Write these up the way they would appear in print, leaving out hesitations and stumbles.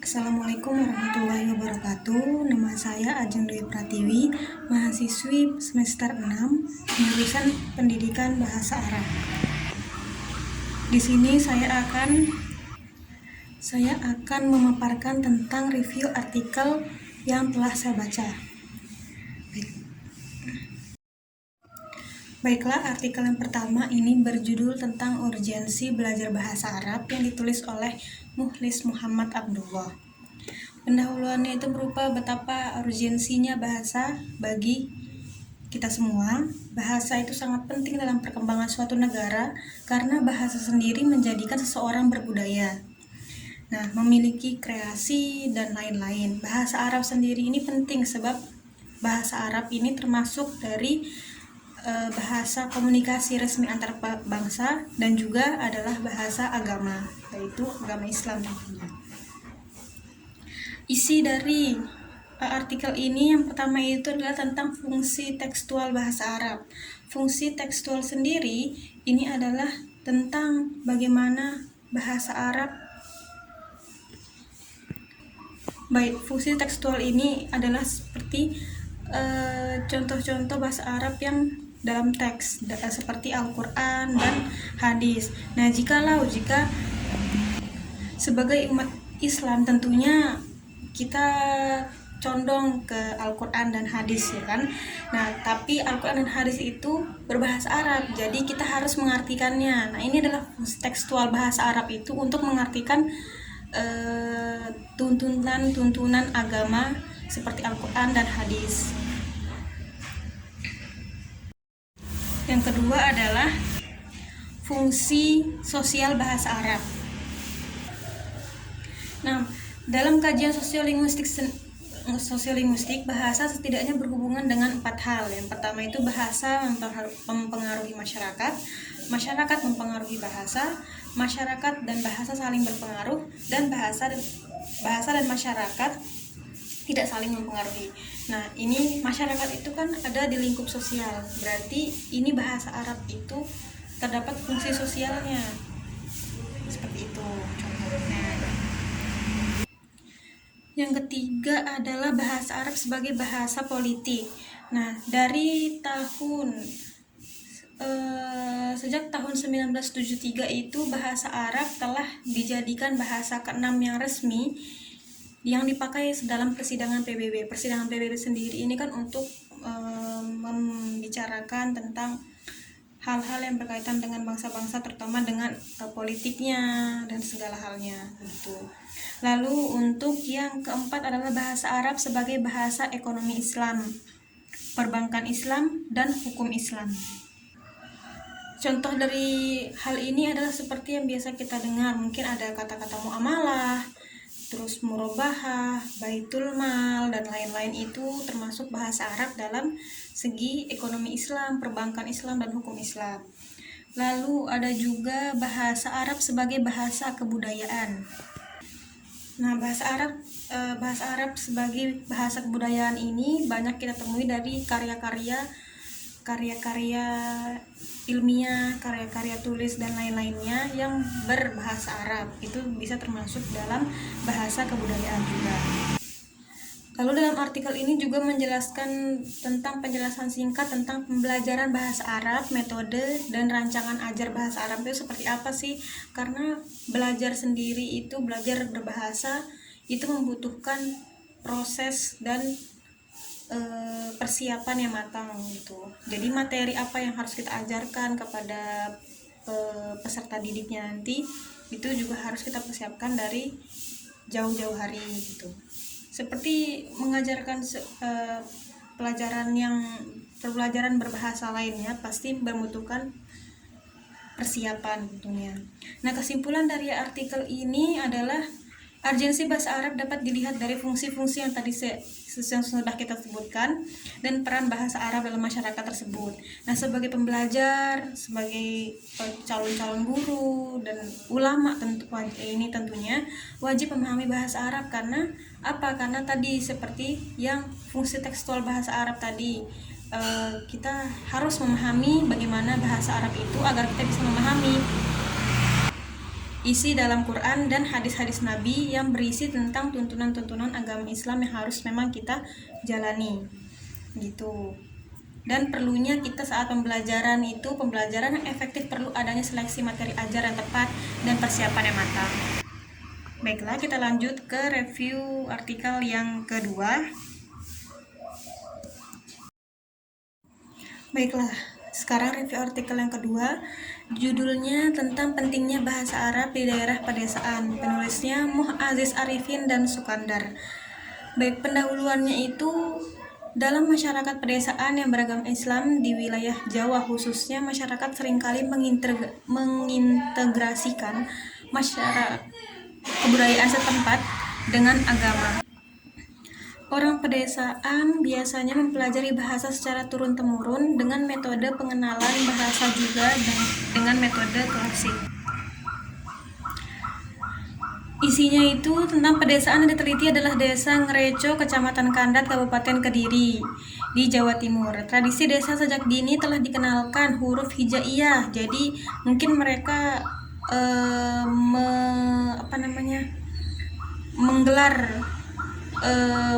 Assalamualaikum warahmatullahi wabarakatuh. Nama saya Ajeng Dwi Pratiwi, mahasiswi semester 6, jurusan Pendidikan Bahasa Arab. Di sini saya akan memaparkan tentang review artikel yang telah saya baca. Baiklah, artikel yang pertama ini berjudul tentang urgensi belajar bahasa Arab yang ditulis oleh Mukhlis Muhammad Abdullah. Pendahuluannya itu berupa betapa urgensinya bahasa bagi kita semua. Bahasa itu sangat penting dalam perkembangan suatu negara karena bahasa sendiri menjadikan seseorang berbudaya. Nah, memiliki kreasi dan lain-lain. Bahasa Arab sendiri ini penting sebab bahasa Arab ini termasuk dari bahasa komunikasi resmi antar bangsa dan juga adalah bahasa agama, yaitu agama Islam tentunya. Isi dari artikel ini yang pertama itu adalah tentang fungsi tekstual bahasa Arab. Fungsi tekstual sendiri ini adalah tentang bagaimana bahasa Arab. Fungsi tekstual ini adalah seperti contoh-contoh bahasa Arab yang dalam teks seperti Al-Quran dan hadis. Nah, jika sebagai umat Islam tentunya kita condong ke Al-Quran dan hadis, ya kan? Nah, tapi Al-Quran dan hadis itu berbahasa Arab, jadi kita harus mengartikannya. Nah, ini adalah fungsi tekstual bahasa Arab itu untuk mengartikan tuntunan agama seperti Al-Quran dan hadis. Yang kedua adalah fungsi sosial bahasa Arab. Nah, dalam kajian sosiolinguistik bahasa setidaknya berhubungan dengan 4 hal. Yang pertama itu bahasa mempengaruhi masyarakat, masyarakat mempengaruhi bahasa, masyarakat dan bahasa saling berpengaruh, dan bahasa dan masyarakat tidak saling mempengaruhi. Nah, ini masyarakat itu kan ada di lingkup sosial, berarti ini bahasa Arab itu terdapat fungsi sosialnya. Seperti itu contohnya. Yang ketiga adalah bahasa Arab sebagai bahasa politik. Nah, dari sejak tahun 1973 itu bahasa Arab telah dijadikan bahasa ke-6 yang resmi yang dipakai dalam persidangan PBB. Persidangan PBB sendiri ini kan untuk membicarakan tentang hal-hal yang berkaitan dengan bangsa-bangsa, terutama dengan politiknya dan segala halnya gitu. Lalu untuk yang keempat adalah bahasa Arab sebagai bahasa ekonomi Islam, perbankan Islam, dan hukum Islam. Contoh dari hal ini adalah seperti yang biasa kita dengar, mungkin ada kata-kata muamalah, terus murabahah, baitul mal, dan lain-lain itu termasuk bahasa Arab dalam segi ekonomi Islam, perbankan Islam, dan hukum Islam. Lalu ada juga bahasa Arab sebagai bahasa kebudayaan. Nah, bahasa Arab sebagai bahasa kebudayaan ini banyak kita temui dari karya-karya ilmiah, karya-karya tulis dan lain-lainnya yang berbahasa Arab. Itu bisa termasuk dalam bahasa kebudayaan juga. Lalu dalam artikel ini juga menjelaskan tentang penjelasan singkat tentang pembelajaran bahasa Arab, metode dan rancangan ajar bahasa Arab itu seperti apa sih? Karena belajar berbahasa itu membutuhkan proses dan persiapan yang matang gitu. Jadi materi apa yang harus kita ajarkan kepada peserta didiknya nanti itu juga harus kita persiapkan dari jauh-jauh hari gitu. Seperti mengajarkan pelajaran berbahasa lainnya pasti membutuhkan persiapan tentunya. Nah, kesimpulan dari artikel ini adalah urgensi bahasa Arab dapat dilihat dari fungsi-fungsi yang tadi sudah kita sebutkan dan peran bahasa Arab dalam masyarakat tersebut. Nah, sebagai pembelajar, sebagai calon-calon guru dan ulama tentunya wajib memahami bahasa Arab karena apa? Karena tadi seperti yang fungsi tekstual bahasa Arab tadi, kita harus memahami bagaimana bahasa Arab itu agar kita bisa memahami isi dalam Quran dan hadis-hadis Nabi yang berisi tentang tuntunan-tuntunan agama Islam yang harus memang kita jalani gitu. Dan perlunya kita saat pembelajaran yang efektif, perlu adanya seleksi materi ajar yang tepat dan persiapan yang matang. Baiklah, kita lanjut ke review artikel yang kedua. Baiklah, sekarang review artikel yang kedua. Judulnya tentang pentingnya bahasa Arab di daerah pedesaan. Penulisnya Muh-Aziz Arifin dan Sukandar. Baik, pendahuluannya itu dalam masyarakat pedesaan yang beragama Islam di wilayah Jawa khususnya, masyarakat seringkali mengintegrasikan masyarakat kebudayaan setempat dengan agama. Orang pedesaan biasanya mempelajari bahasa secara turun-temurun dengan metode pengenalan bahasa juga dengan metode klasik. Isinya itu tentang pedesaan yang diteliti adalah Desa Ngereco, Kecamatan Kandat, Kabupaten Kediri, di Jawa Timur. Tradisi desa sejak dini telah dikenalkan huruf hijaiyah. Jadi mungkin mereka menggelar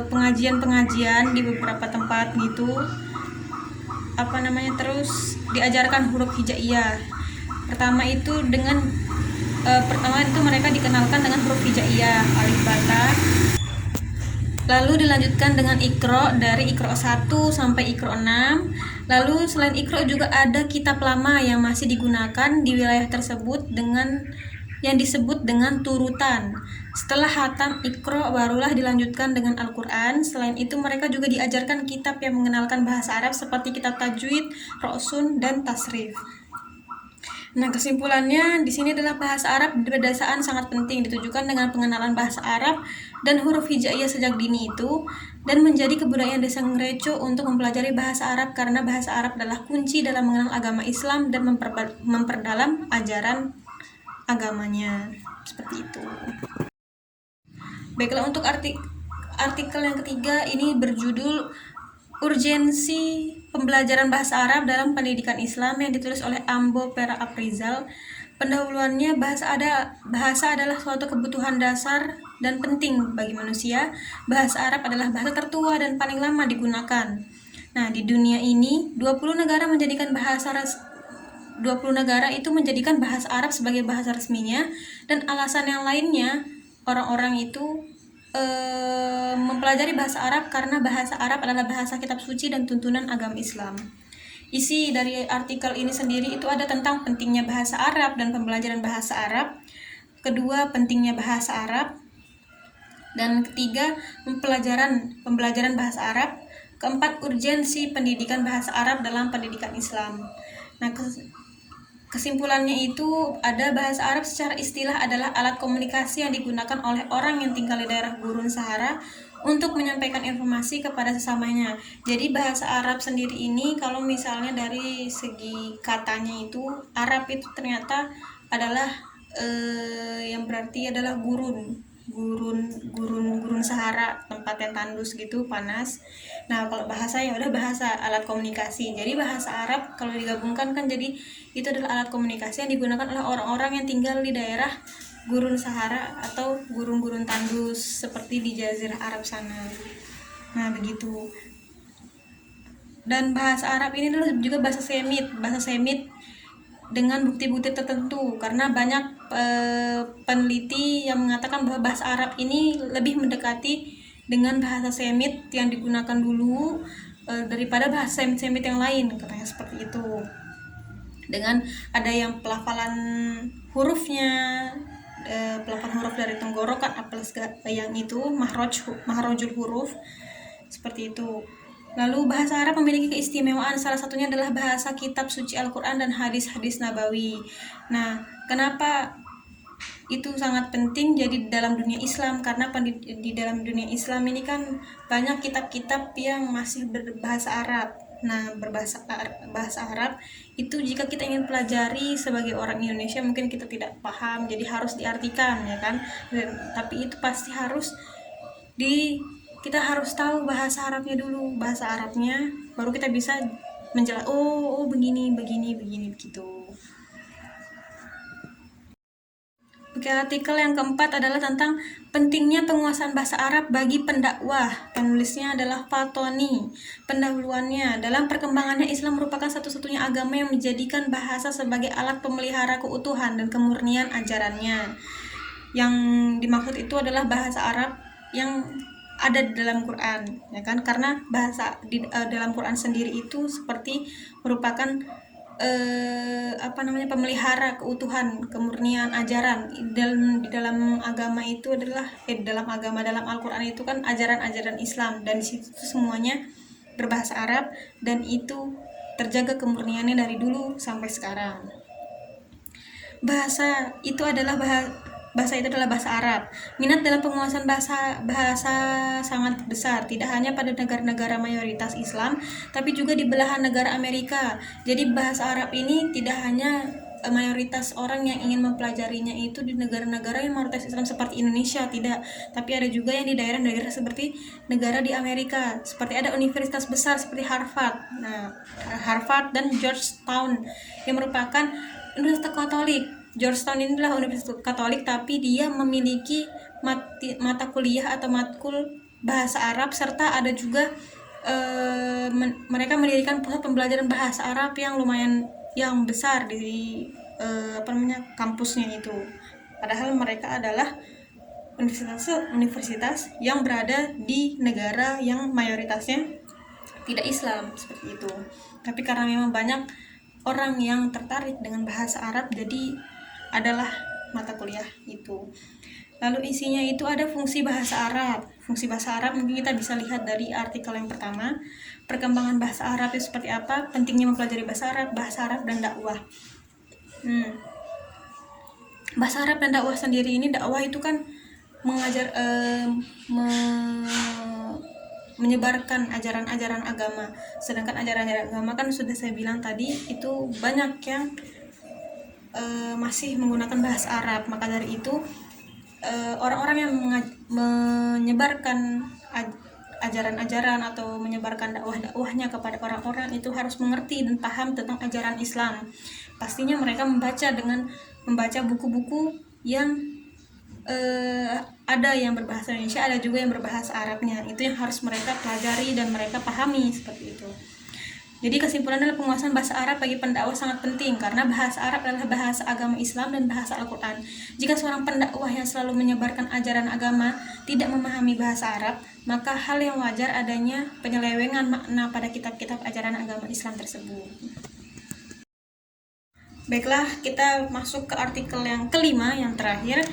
pengajian-pengajian di beberapa tempat gitu, terus diajarkan huruf hijaiyah. Pertama itu mereka dikenalkan dengan huruf hijaiyah, alif bata, lalu dilanjutkan dengan Iqra dari Iqra 1 sampai Iqra 6. Lalu selain Iqra juga ada kitab lama yang masih digunakan di wilayah tersebut yang disebut dengan turutan. Setelah hatam Iqra barulah dilanjutkan dengan Al-Quran. Selain itu mereka juga diajarkan kitab yang mengenalkan bahasa Arab seperti kitab tajwid, rosun, dan tasrif. Nah, kesimpulannya di sini adalah bahasa Arab di pedesaan sangat penting, ditujukan dengan pengenalan bahasa Arab dan huruf hijaiyah sejak dini itu, dan menjadi kebudayaan Desa Ngereco untuk mempelajari bahasa Arab karena bahasa Arab adalah kunci dalam mengenal agama Islam dan memperdalam ajaran agamanya. Seperti itu. Baiklah, untuk artikel yang ketiga ini berjudul Urgensi Pembelajaran Bahasa Arab dalam Pendidikan Islam yang ditulis oleh Ambo Pera Aprizal. Pendahuluannya, bahasa adalah suatu kebutuhan dasar dan penting bagi manusia. Bahasa Arab adalah bahasa tertua dan paling lama digunakan. Nah, di dunia ini 20 negara itu menjadikan bahasa Arab sebagai bahasa resminya, dan alasan yang lainnya orang-orang itu mempelajari bahasa Arab karena bahasa Arab adalah bahasa kitab suci dan tuntunan agama Islam. Isi dari artikel ini sendiri itu ada tentang pentingnya bahasa Arab dan pembelajaran bahasa Arab. Kedua, pentingnya bahasa Arab. Dan ketiga, pembelajaran bahasa Arab. Keempat, urgensi pendidikan bahasa Arab dalam pendidikan Islam. Nah, kesimpulannya itu ada bahasa Arab secara istilah adalah alat komunikasi yang digunakan oleh orang yang tinggal di daerah gurun Sahara untuk menyampaikan informasi kepada sesamanya. Jadi bahasa Arab sendiri ini kalau misalnya dari segi katanya itu, Arab itu ternyata adalah yang berarti adalah gurun Sahara, tempat yang tandus gitu, panas. Nah, kalau bahasa ya udah bahasa alat komunikasi. Jadi bahasa Arab kalau digabungkan kan jadi itu adalah alat komunikasi yang digunakan oleh orang-orang yang tinggal di daerah gurun Sahara atau gurun-gurun tandus seperti di Jazirah Arab sana. Nah, begitu. Dan bahasa Arab ini adalah juga bahasa Semit dengan bukti-bukti tertentu, karena banyak peneliti yang mengatakan bahwa bahasa Arab ini lebih mendekati dengan bahasa Semit yang digunakan dulu daripada bahasa Semit yang lain, katanya seperti itu. Dengan ada yang pelafalan hurufnya, pelafalan huruf dari tenggorokan yang itu mahrojul huruf, seperti itu. Lalu bahasa Arab memiliki keistimewaan, salah satunya adalah bahasa kitab suci Al-Quran dan hadis-hadis Nabawi. Nah, kenapa itu sangat penting jadi dalam dunia Islam? Karena di dalam dunia Islam ini kan banyak kitab-kitab yang masih berbahasa Arab. Nah, bahasa Arab itu jika kita ingin pelajari sebagai orang Indonesia mungkin kita tidak paham, jadi harus diartikan, ya kan? Tapi itu pasti kita harus tahu bahasa Arabnya dulu, bahasa Arabnya baru kita bisa menjelaskan, begini begitu. Oke, artikel yang keempat adalah tentang pentingnya penguasaan bahasa Arab bagi pendakwah. Penulisnya adalah Fatoni. Pendahuluannya, dalam perkembangannya Islam merupakan satu-satunya agama yang menjadikan bahasa sebagai alat pemelihara keutuhan dan kemurnian ajarannya. Yang dimaksud itu adalah bahasa Arab yang ada di dalam Quran, ya kan? Karena bahasa di dalam Quran sendiri itu seperti merupakan pemelihara keutuhan kemurnian ajaran. Di dalam agama itu adalah dalam Al-Quran itu kan ajaran-ajaran Islam, dan di situ semuanya berbahasa Arab, dan itu terjaga kemurniannya dari dulu sampai sekarang. Bahasa itu adalah bahasa Arab. Minat dalam penguasaan bahasa sangat besar, tidak hanya pada negara-negara mayoritas Islam, tapi juga di belahan negara Amerika. Jadi bahasa Arab ini tidak hanya mayoritas orang yang ingin mempelajarinya itu di negara-negara yang mayoritas Islam seperti Indonesia, tidak, tapi ada juga yang di daerah-daerah seperti negara di Amerika, seperti ada universitas besar seperti Harvard. Nah, Harvard dan Georgetown yang merupakan universitas Katolik. Georgetown ini adalah universitas Katolik, tapi dia memiliki mata kuliah atau matkul bahasa Arab, serta ada juga mereka mendirikan pusat pembelajaran bahasa Arab yang lumayan yang besar di kampusnya itu. Padahal mereka adalah universitas yang berada di negara yang mayoritasnya tidak Islam seperti itu. Tapi karena memang banyak orang yang tertarik dengan bahasa Arab, jadi adalah mata kuliah itu. Lalu isinya itu ada fungsi bahasa Arab. Fungsi bahasa Arab mungkin kita bisa lihat dari artikel yang pertama. Perkembangan bahasa Arab itu seperti apa, pentingnya mempelajari bahasa Arab dan dakwah. Bahasa Arab dan dakwah sendiri ini, dakwah itu kan menyebarkan ajaran-ajaran agama. Sedangkan ajaran-ajaran agama kan sudah saya bilang tadi, itu banyak yang masih menggunakan bahasa Arab. Maka dari itu orang-orang yang menyebarkan ajaran-ajaran atau menyebarkan dakwahnya kepada orang-orang itu harus mengerti dan paham tentang ajaran Islam. Pastinya mereka membaca buku-buku yang ada yang berbahasa Indonesia, ada juga yang berbahasa Arabnya. Itu yang harus mereka pelajari dan mereka pahami seperti itu. Jadi kesimpulan adalah penguasaan bahasa Arab bagi pendakwah sangat penting, karena bahasa Arab adalah bahasa agama Islam dan bahasa Al-Quran. Jika seorang pendakwah yang selalu menyebarkan ajaran agama tidak memahami bahasa Arab, maka hal yang wajar adanya penyelewengan makna pada kitab-kitab ajaran agama Islam tersebut. Baiklah, kita masuk ke artikel yang kelima, yang terakhir.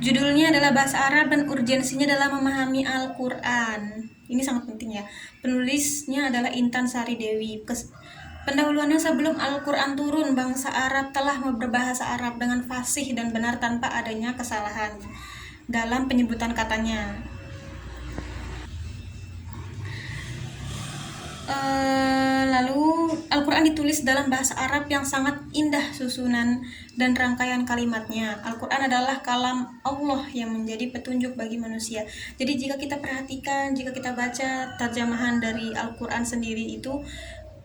Judulnya adalah Bahasa Arab dan Urgensinya dalam Memahami Al-Quran. Ini sangat penting ya. Penulisnya adalah Intan Sari Dewi. Pendahuluannya, sebelum Al-Quran turun, bangsa Arab telah berbahasa Arab dengan fasih dan benar tanpa adanya kesalahan dalam penyebutan katanya. Lalu Al-Quran ditulis dalam bahasa Arab yang sangat indah susunan dan rangkaian kalimatnya. Al-Quran adalah kalam Allah yang menjadi petunjuk bagi manusia. Jadi jika kita perhatikan, jika kita baca terjemahan dari Al-Quran sendiri itu,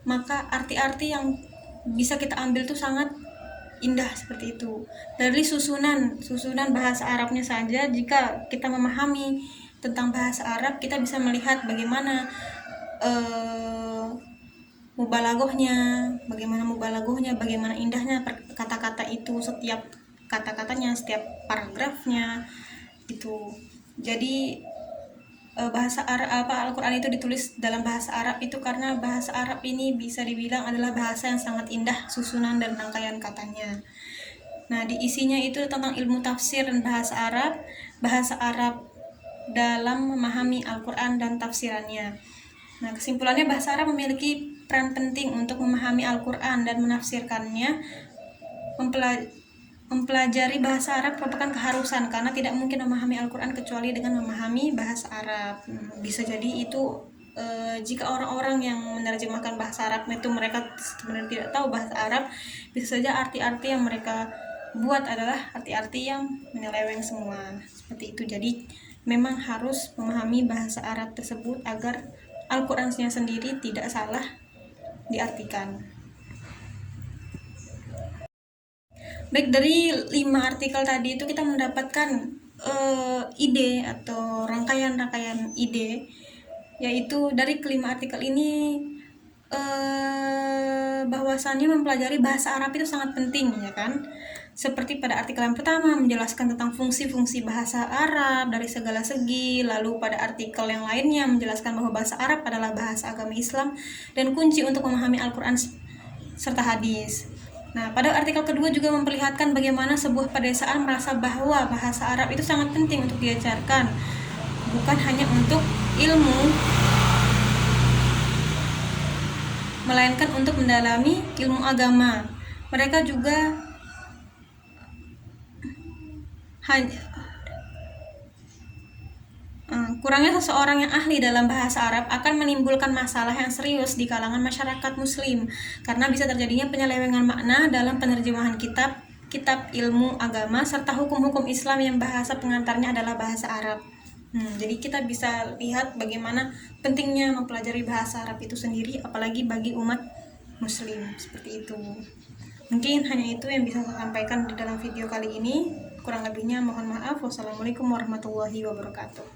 maka arti-arti yang bisa kita ambil itu sangat indah seperti itu. Dari susunan bahasa Arabnya saja, jika kita memahami tentang bahasa Arab, kita bisa melihat bagaimana mubalaghahnya, bagaimana indahnya kata-kata itu, setiap kata-katanya, setiap paragrafnya itu. Jadi bahasa Arab Al-Quran itu ditulis dalam bahasa Arab itu karena bahasa Arab ini bisa dibilang adalah bahasa yang sangat indah susunan dan rangkaian katanya. Nah, di isinya itu tentang ilmu tafsir dan bahasa Arab dalam memahami Al-Quran dan tafsirannya. Nah, kesimpulannya, bahasa Arab memiliki peran penting untuk memahami Al-Quran dan menafsirkannya. Mempelajari bahasa Arab merupakan keharusan, karena tidak mungkin memahami Al-Quran kecuali dengan memahami bahasa Arab. Bisa jadi itu jika orang-orang yang menerjemahkan bahasa Arab itu mereka sebenarnya tidak tahu bahasa Arab, bisa saja arti-arti yang mereka buat adalah arti-arti yang menyeleweng semua seperti itu. Jadi memang harus memahami bahasa Arab tersebut agar Al-Qurannya sendiri tidak salah diartikan. Baik, dari 5 artikel tadi itu kita mendapatkan ide atau rangkaian-rangkaian ide, yaitu dari kelima artikel ini bahwasannya mempelajari bahasa Arab itu sangat penting, ya kan? Seperti pada artikel yang pertama menjelaskan tentang fungsi-fungsi bahasa Arab dari segala segi, lalu pada artikel yang lainnya menjelaskan bahwa bahasa Arab adalah bahasa agama Islam dan kunci untuk memahami Al-Quran serta hadis. Nah, pada artikel kedua juga memperlihatkan bagaimana sebuah pedesaan merasa bahwa bahasa Arab itu sangat penting untuk diajarkan, bukan hanya untuk ilmu, melainkan untuk mendalami ilmu agama. Mereka juga kurangnya seseorang yang ahli dalam bahasa Arab akan menimbulkan masalah yang serius di kalangan masyarakat muslim, karena bisa terjadinya penyelewengan makna dalam penerjemahan kitab ilmu agama serta hukum-hukum Islam yang bahasa pengantarnya adalah bahasa Arab. Jadi kita bisa lihat bagaimana pentingnya mempelajari bahasa Arab itu sendiri, apalagi bagi umat muslim, seperti itu. Mungkin hanya itu yang bisa saya sampaikan di dalam video kali ini. Kurang lebihnya mohon maaf. Wassalamualaikum warahmatullahi wabarakatuh.